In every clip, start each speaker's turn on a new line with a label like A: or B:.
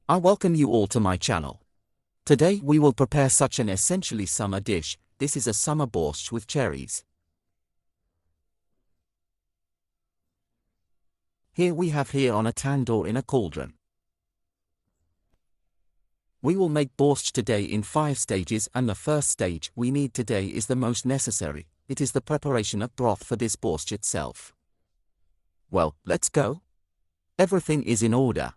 A: I welcome you all to my channel. Today we will prepare such an essentially summer dish. This is a summer borscht with cherries. Here we have on a tandoor in a cauldron. We will make borscht today in 5 stages, and the first stage we need today is the most necessary. It is the preparation of broth for this borscht itself. Well, let's go. Everything is in order.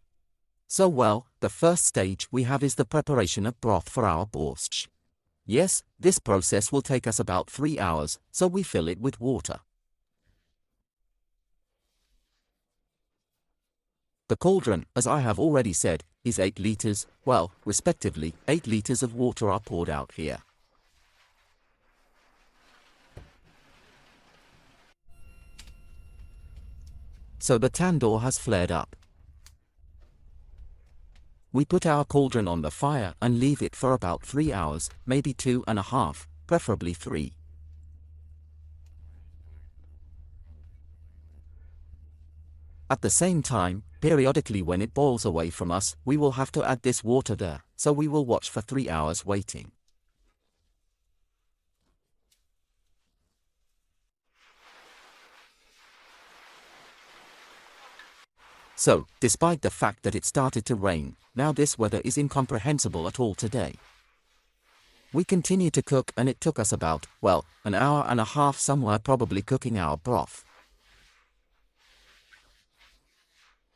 A: So the first stage we have is the preparation of broth for our borscht. Yes, this process will take us about 3 hours, so we fill it with water. The cauldron, as I have already said, is 8 liters, respectively, 8 liters of water are poured out here. So the tandoor has flared up. We put our cauldron on the fire and leave it for about 3 hours, maybe 2.5, preferably 3. At the same time, periodically when it boils away from us, we will have to add this water there, so we will watch for 3 hours waiting. So, despite the fact that it started to rain, now this weather is incomprehensible at all today. We continue to cook, and it took us about, 1.5 hours somewhere, probably cooking our broth.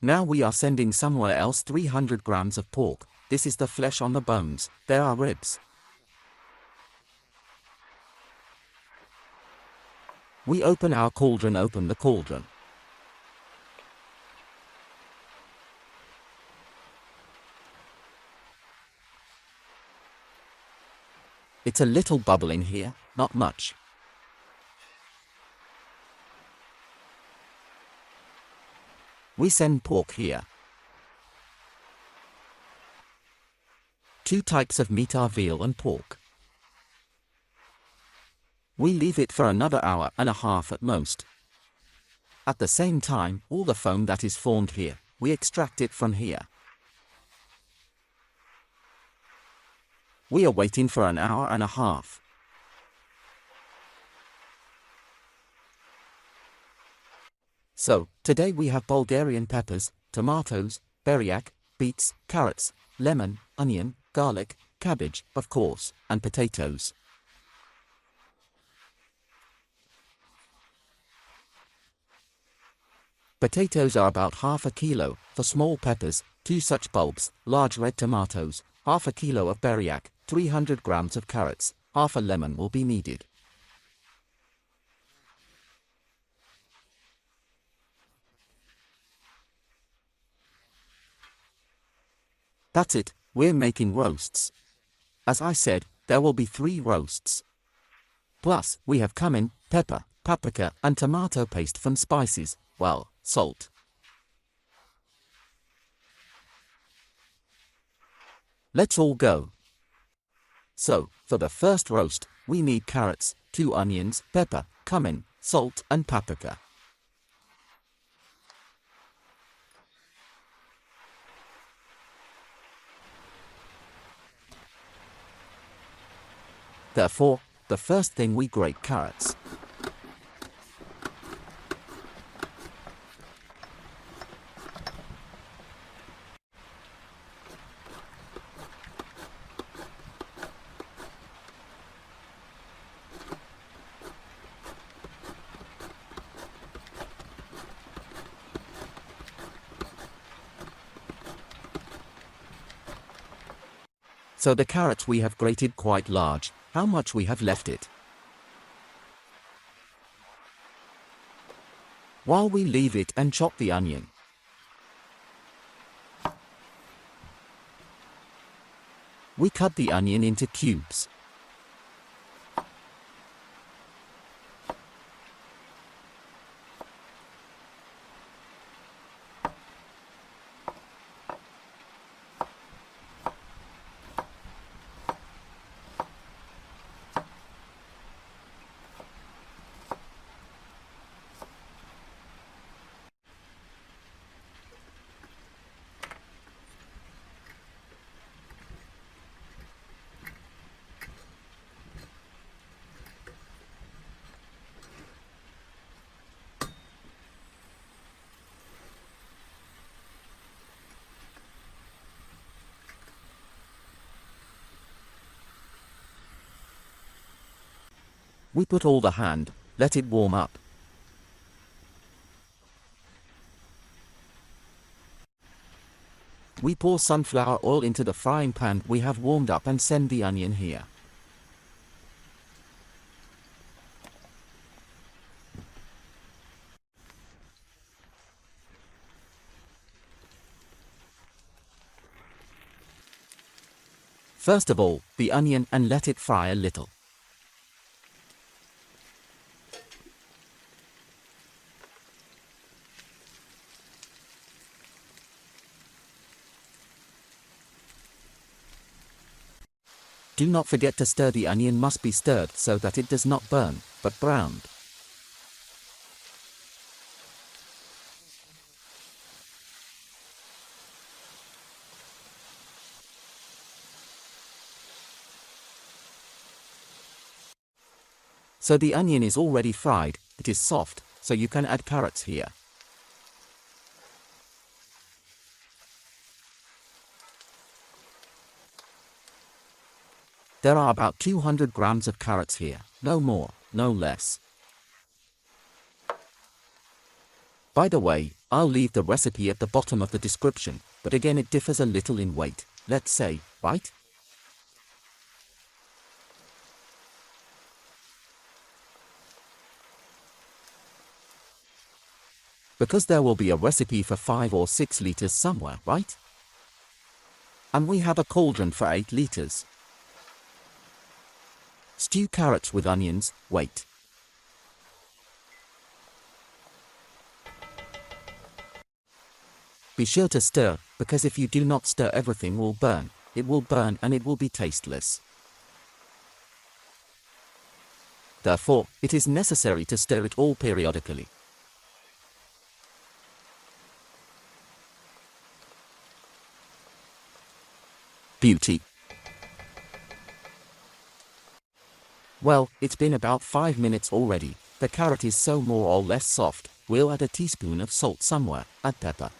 A: Now we are sending somewhere else 300 grams of pork. This is the flesh on the bones, there are ribs. We open the cauldron. It's a little bubbling here, not much. We send pork here. 2 types of meat are veal and pork. We leave it for another 1.5 hours at most. At the same time, all the foam that is formed here, we extract it from here. We are waiting for 1.5 hours. So, today we have Bulgarian peppers, tomatoes, buryak, beets, carrots, lemon, onion, garlic, cabbage, of course, and potatoes. Potatoes are about half a kilo, for small peppers, 2 such bulbs, large red tomatoes, half a kilo of buryak, 300 grams of carrots, half a lemon will be needed. That's it, we're making roasts. As I said, there will be 3 roasts. Plus, we have cumin, pepper, paprika, and tomato paste from spices, salt. Let's all go. So, for the first roast, we need carrots, 2 onions, pepper, cumin, salt, and paprika. Therefore, the first thing we grate carrots. So the carrots we have grated quite large. How much we have left it? While we leave it and chop the onion. We cut the onion into cubes. We put all the hand, let it warm up. We pour sunflower oil into the frying pan we have warmed up and send the onion here. First of all, the onion and let it fry a little. Do not forget to stir. The onion must be stirred so that it does not burn, but browned. So the onion is already fried, it is soft, so you can add carrots here. There are about 200 grams of carrots here, no more, no less. By the way, I'll leave the recipe at the bottom of the description, but again it differs a little in weight, let's say, right? Because there will be a recipe for 5 or 6 liters somewhere, right? And we have a cauldron for 8 liters. Stew carrots with onions, wait. Be sure to stir, because if you do not stir everything will burn, it will burn and it will be tasteless. Therefore, it is necessary to stir it all periodically. Beauty. Well, it's been about 5 minutes already. The carrot is so more or less soft. We'll add a teaspoon of salt somewhere, add pepper.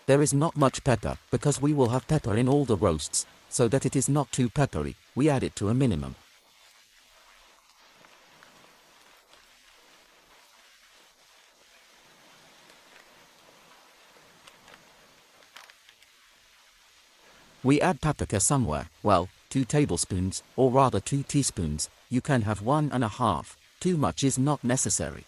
A: There is not much pepper, because we will have pepper in all the roasts, so that it is not too peppery, we add it to a minimum. We add paprika somewhere, well, 2 tablespoons, or rather 2 teaspoons, you can have 1.5, too much is not necessary.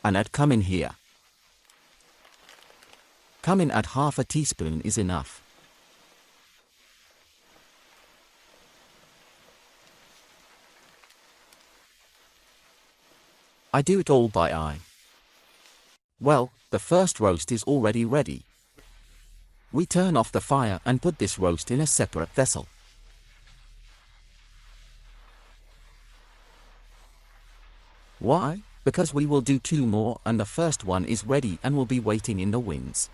A: And add cumin here. Cumin at half a teaspoon is enough. I do it all by eye. Well, the first roast is already ready. We turn off the fire and put this roast in a separate vessel. Why? Because we will do 2 more and the first one is ready and will be waiting in the wings.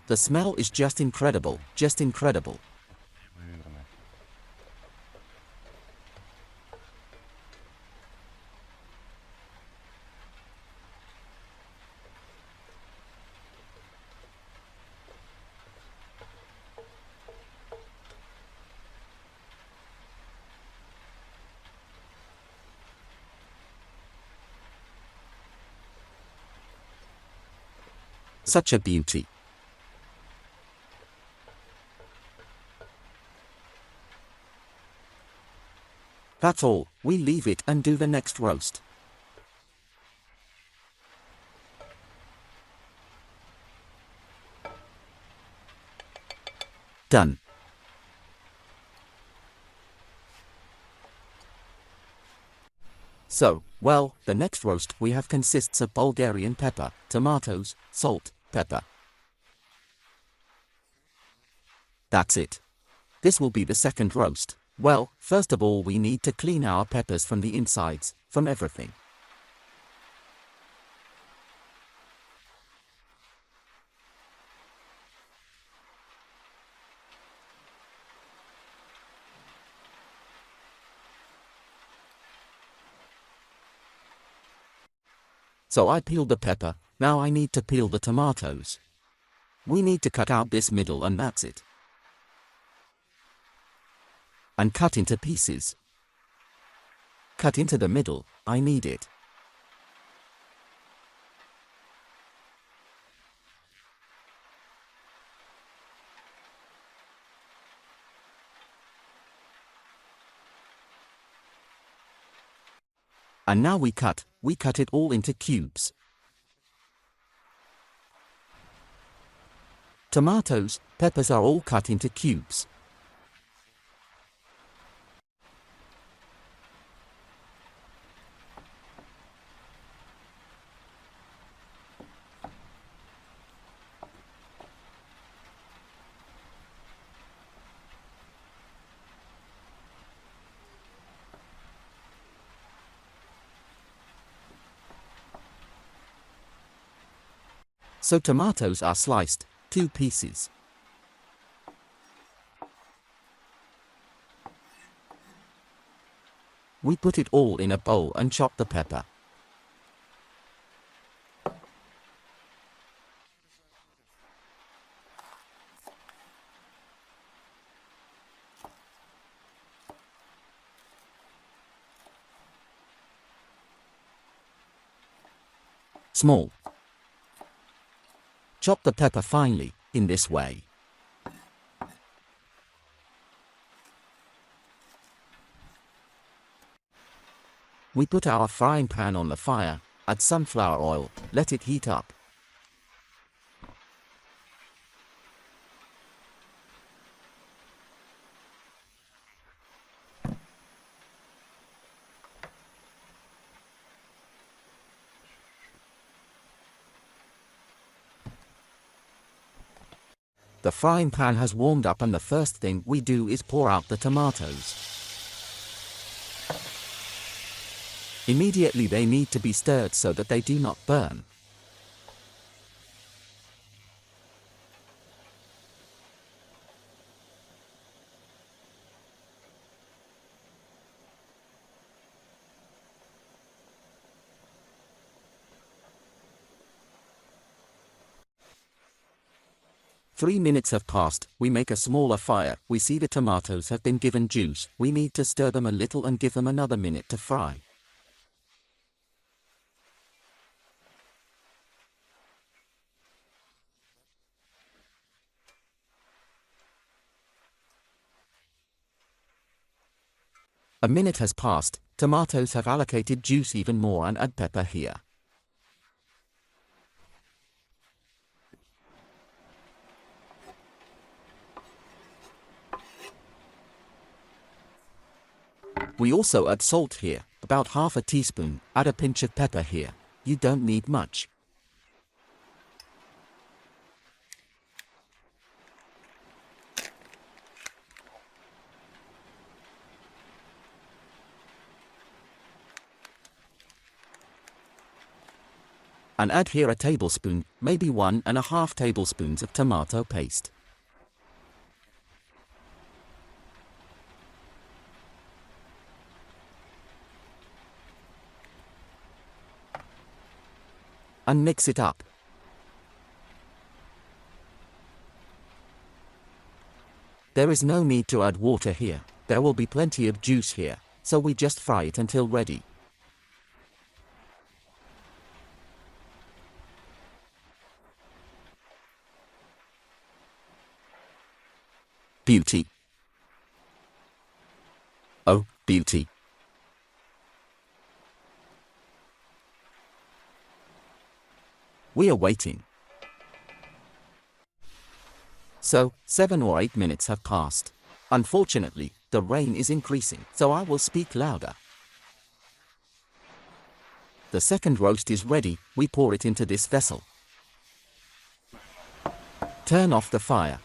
A: The smell is just incredible, just incredible. Such a beauty. That's all, we leave it and do the next roast. Done. So, well, the next roast we have consists of Bulgarian pepper, tomatoes, salt, pepper. That's it. This will be the second roast. Well, first of all we need to clean our peppers from the insides, from everything. So I peeled the pepper, now I need to peel the tomatoes. We need to cut out this middle and that's it. And cut into pieces. Cut into the middle, I need it. And now we cut it all into cubes. Tomatoes, peppers are all cut into cubes. So tomatoes are sliced, 2 pieces. We put it all in a bowl and chop the pepper. Small. Chop the pepper finely, in this way. We put our frying pan on the fire, add sunflower oil, let it heat up. The frying pan has warmed up and the first thing we do is pour out the tomatoes. Immediately they need to be stirred so that they do not burn. Three minutes have passed, we make a smaller fire, we see the tomatoes have been given juice, we need to stir them a little and give them another minute to fry. A minute has passed, tomatoes have allocated juice even more and add pepper here. We also add salt here, about half a teaspoon, add a pinch of pepper here. You don't need much. And add here a tablespoon, maybe 1.5 tablespoons of tomato paste. And mix it up. There is no need to add water here, there will be plenty of juice here, so we just fry it until ready. Beauty. Oh, beauty. We are waiting. So, 7 or 8 minutes have passed. Unfortunately, the rain is increasing, so I will speak louder. The second roast is ready, we pour it into this vessel. Turn off the fire.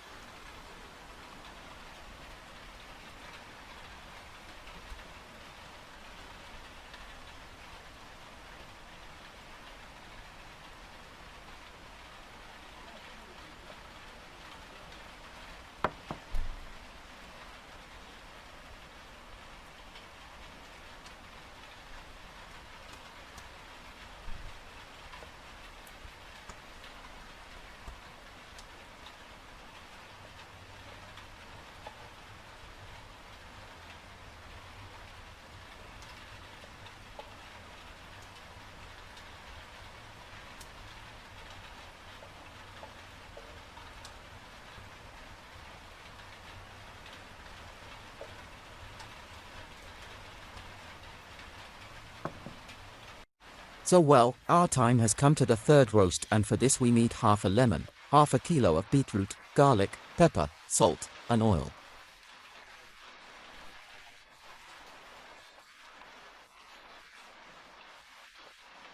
A: So well, our time has come to the third roast, and for this we need half a lemon, half a kilo of beetroot, garlic, pepper, salt, and oil.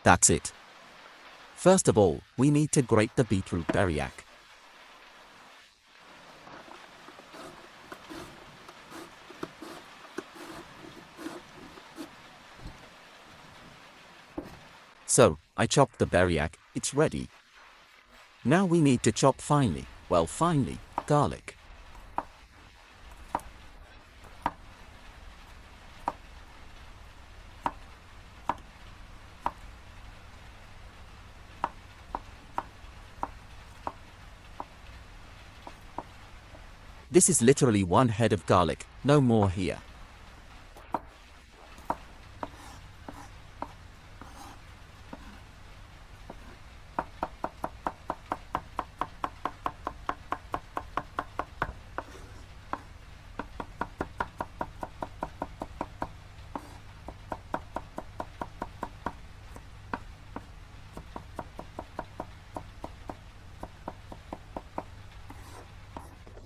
A: That's it. First of all, we need to grate the beetroot beryak. So, I chopped the beryak, it's ready. Now we need to chop finely, garlic. This is literally one head of garlic, no more here.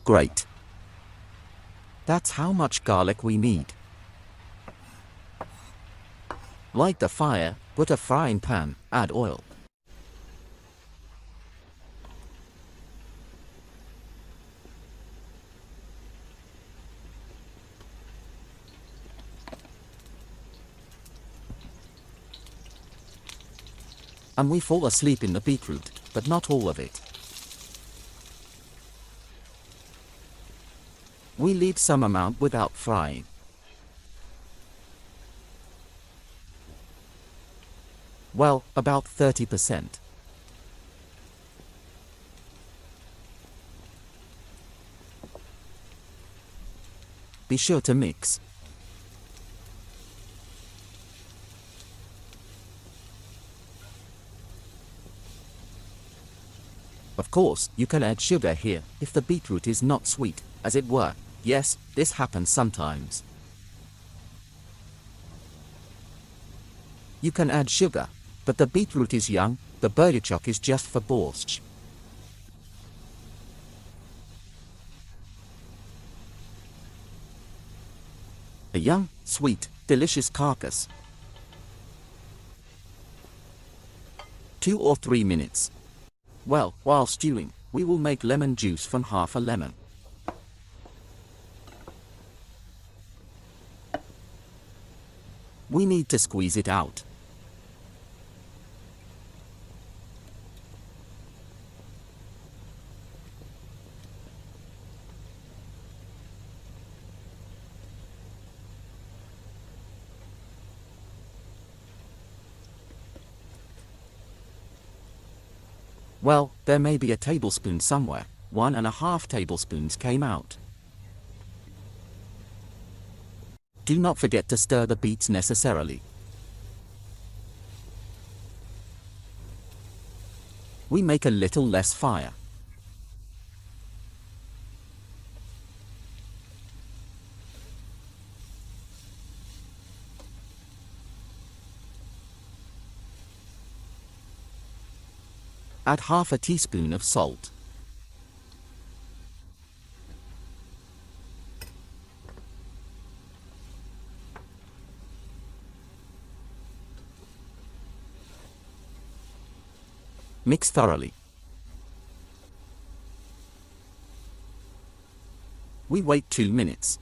A: Great. That's how much garlic we need. Light the fire, put a frying pan, add oil. And we fall asleep in the beetroot, but not all of it. We leave some amount without frying. Well, about 30%. Be sure to mix. Of course, you can add sugar here, if the beetroot is not sweet, as it were. Yes, this happens sometimes. You can add sugar, but the beetroot is young, the burdichok is just for borscht. A young, sweet, delicious carcass. 2 or 3 minutes. Well, while stewing, we will make lemon juice from half a lemon. We need to squeeze it out. Well, there may be a tablespoon somewhere. 1.5 tablespoons came out. Do not forget to stir the beets necessarily. We make a little less fire. Add half a teaspoon of salt. Mix thoroughly. We wait 2 minutes.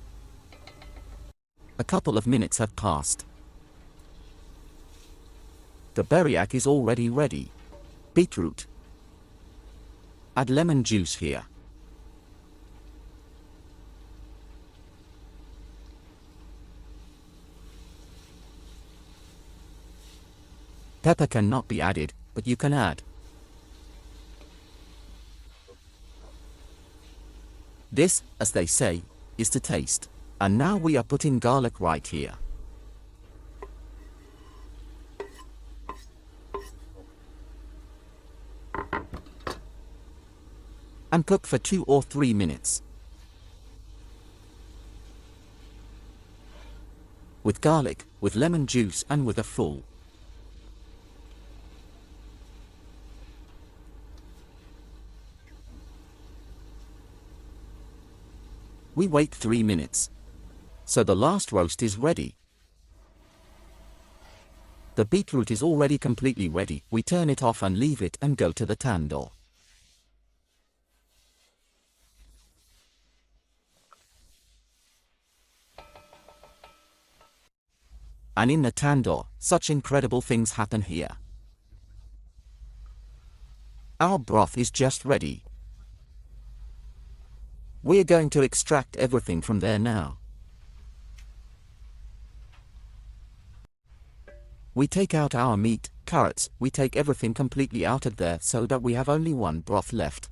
A: A couple of minutes have passed. The beryak is already ready. Beetroot. Add lemon juice here. Pepper cannot be added, but you can add. This, as they say, is to taste. And now we are putting garlic right here. And cook for 2 or 3 minutes. With garlic, with lemon juice and with a full We wait 3 minutes. So the last roast is ready. The beetroot is already completely ready. We turn it off and leave it and go to the tandoor. And in the tandoor, such incredible things happen here. Our broth is just ready. We're going to extract everything from there now. We take out our meat, carrots, we take everything completely out of there so that we have only one broth left.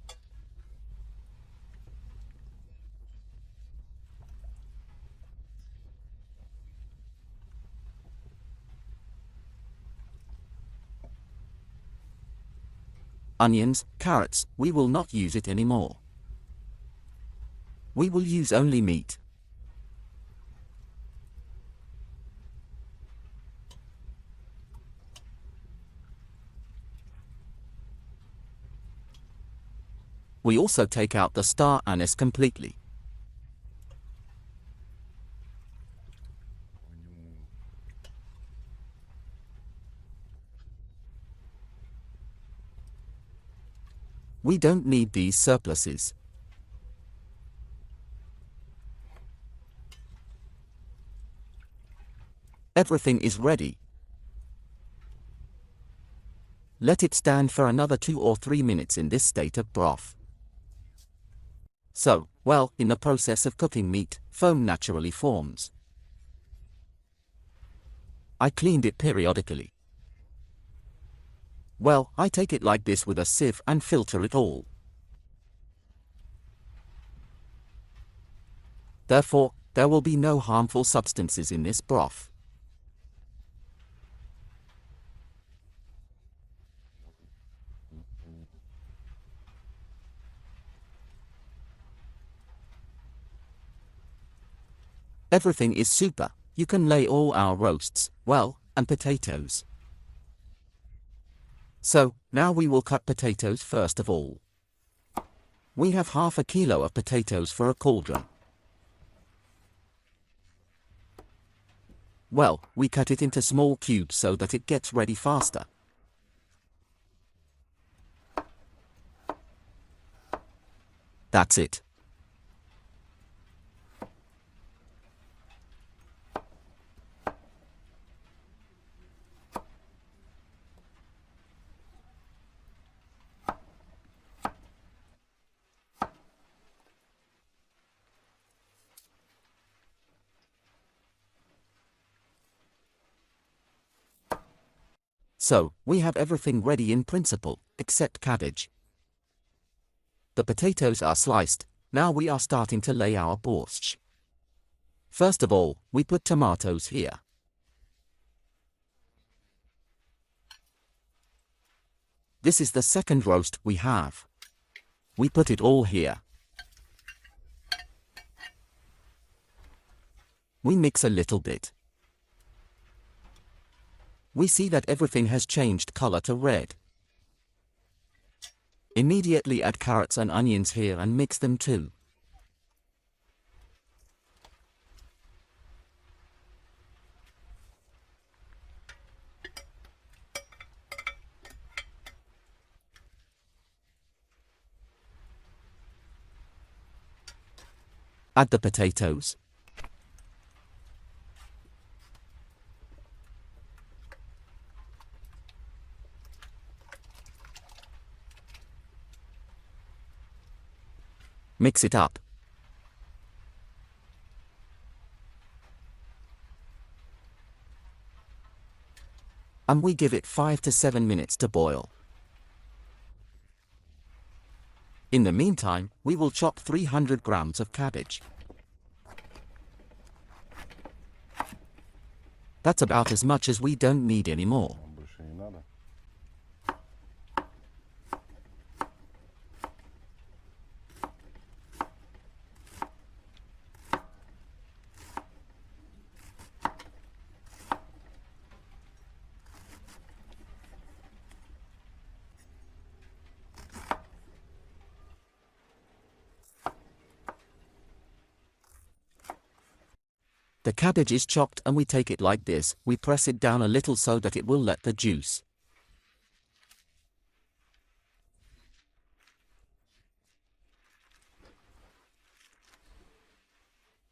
A: Onions, carrots, we will not use it anymore. We will use only meat. We also take out the star anise completely. We don't need these surpluses. Everything is ready. Let it stand for another 2 or 3 minutes in this state of broth. So, well, in the process of cooking meat, foam naturally forms. I cleaned it periodically. Well, I take it like this with a sieve and filter it all. Therefore, there will be no harmful substances in this broth. Everything is super. You can lay all our roasts, well, and potatoes. So, now we will cut potatoes first of all. We have half a kilo of potatoes for a cauldron. Well, we cut it into small cubes so that it gets ready faster. That's it. So, we have everything ready in principle, except cabbage. The potatoes are sliced. Now we are starting to lay our borscht. First of all, we put tomatoes here. This is the second roast we have. We put it all here. We mix a little bit. We see that everything has changed color to red. Immediately add carrots and onions here and mix them too. Add the potatoes. Mix it up. And we give it 5 to 7 minutes to boil. In the meantime, we will chop 300 grams of cabbage. That's about as much as we don't need anymore. The cabbage is chopped and we take it like this, we press it down a little so that it will let the juice.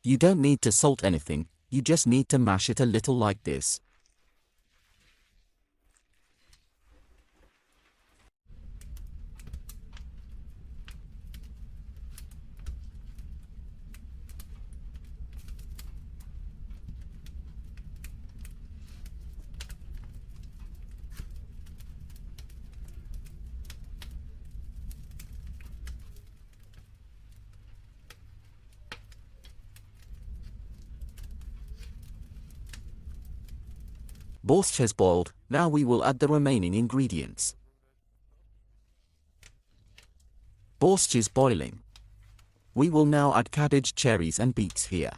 A: You don't need to salt anything, you just need to mash it a little like this. Borscht has boiled, now we will add the remaining ingredients. Borscht is boiling. We will now add cabbage, cherries and beets here.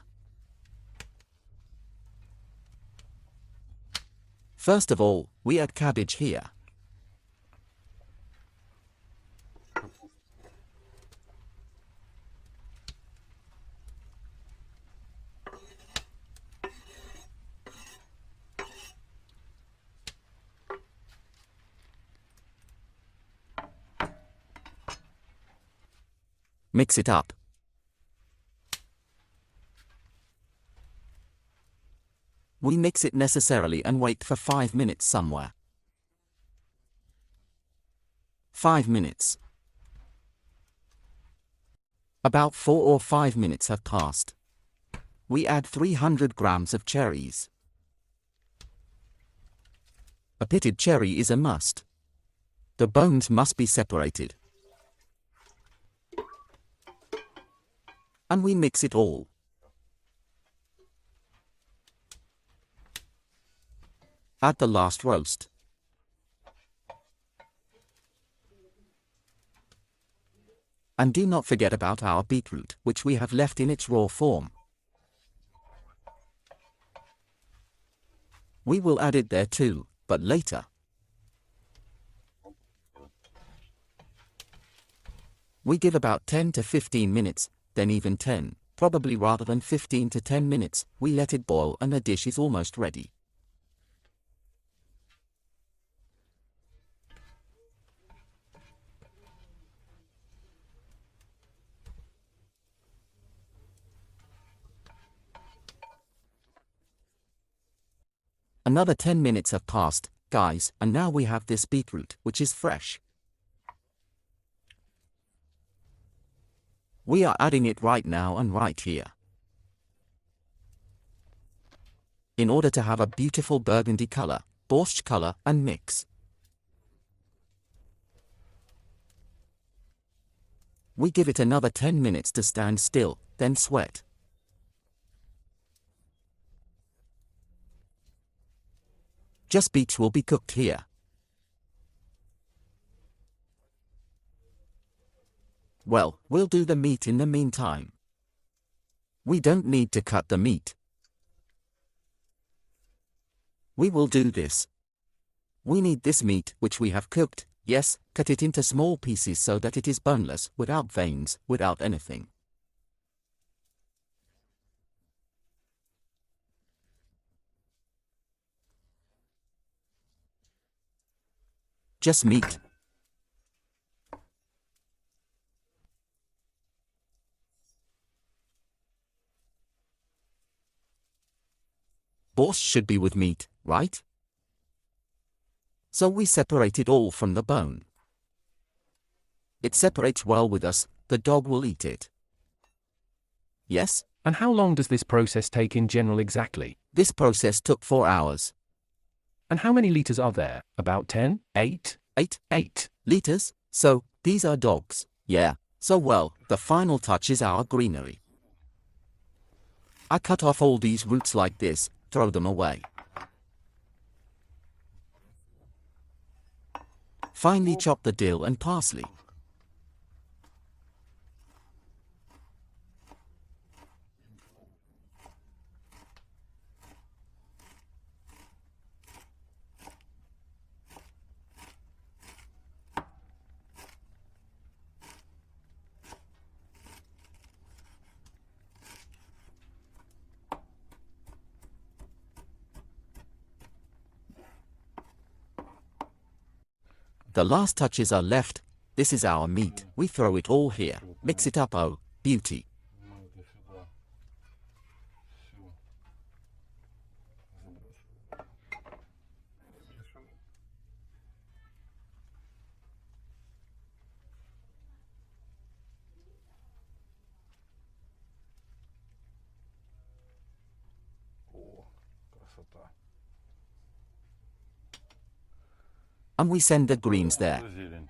A: First of all, we add cabbage here. Mix it up. We mix it necessarily and wait for 5 minutes somewhere. 5 minutes. About 4 or 5 minutes have passed. We add 300 grams of cherries. A pitted cherry is a must. The bones must be separated. And we mix it all. Add the last roast. And do not forget about our beetroot, which we have left in its raw form. We will add it there too, but later. We give about 10 to 15 minutes, then even 10, probably rather than 15 to 10 minutes, we let it boil and the dish is almost ready. Another 10 minutes have passed, guys, and now we have this beetroot, which is fresh. We are adding it right now and right here. In order to have a beautiful burgundy color, borscht color, and mix. We give it another 10 minutes to stand still, then sweat. Just beets will be cooked here. Well, we'll do the meat in the meantime. We don't need to cut the meat. We will do this. We need this meat, which we have cooked, yes, cut it into small pieces so that it is boneless, without veins, without anything. Just meat. Borscht should be with meat, right? So we separate it all from the bone. It separates well with us, the dog will eat it. Yes?
B: And how long does this process take in general exactly?
A: This process took 4 hours.
B: And how many liters are there? About 10? 8?
A: 8 liters? So, these are dogs. Yeah. So well, the final touch is our greenery. I cut off all these roots like this, throw them away. Finely chop the dill and parsley. The last touches are left. This is our meat. We throw it all here. Mix it up, oh, beauty.
C: Красота.
A: And we send the greens there.
C: Зелень.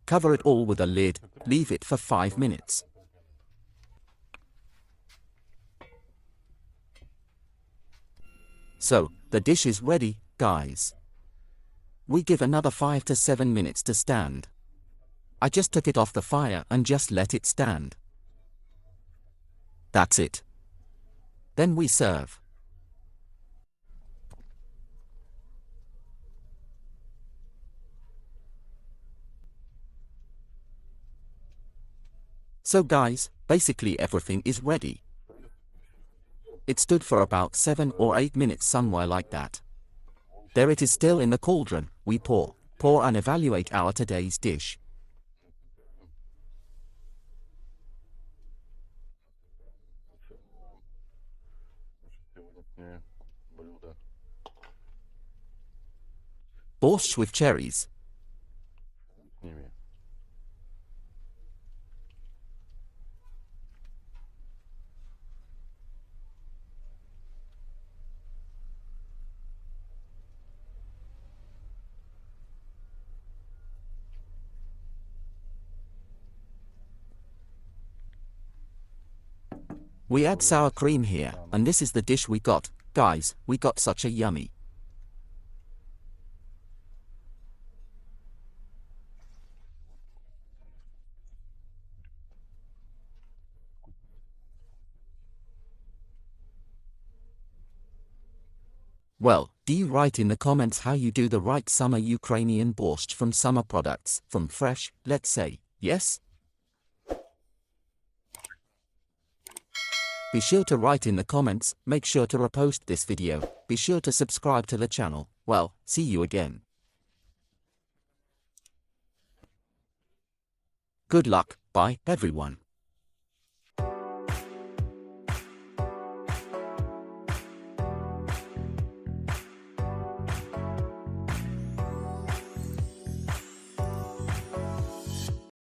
A: Cover it all with a lid. Leave it for 5 minutes. So, the dish is ready, guys. We give another 5 to 7 minutes to stand. I just took it off the fire and just let it stand. That's it. Then we serve. So guys, basically everything is ready. It stood for about 7 or 8 minutes somewhere like that. There it is still in the cauldron. We pour and evaluate our today's dish.
C: Сегодняшнее блюдо.
A: Borscht with cherries.
C: С ними.
A: We add sour cream here, and this is the dish we got. Guys, we got such a yummy. Well, do you write in the comments how you do the right summer Ukrainian borscht from summer products, from fresh, let's say, yes? Be sure to write in the comments, make sure to repost this video, be sure to subscribe to the channel. Well, see you again. Good luck, bye everyone.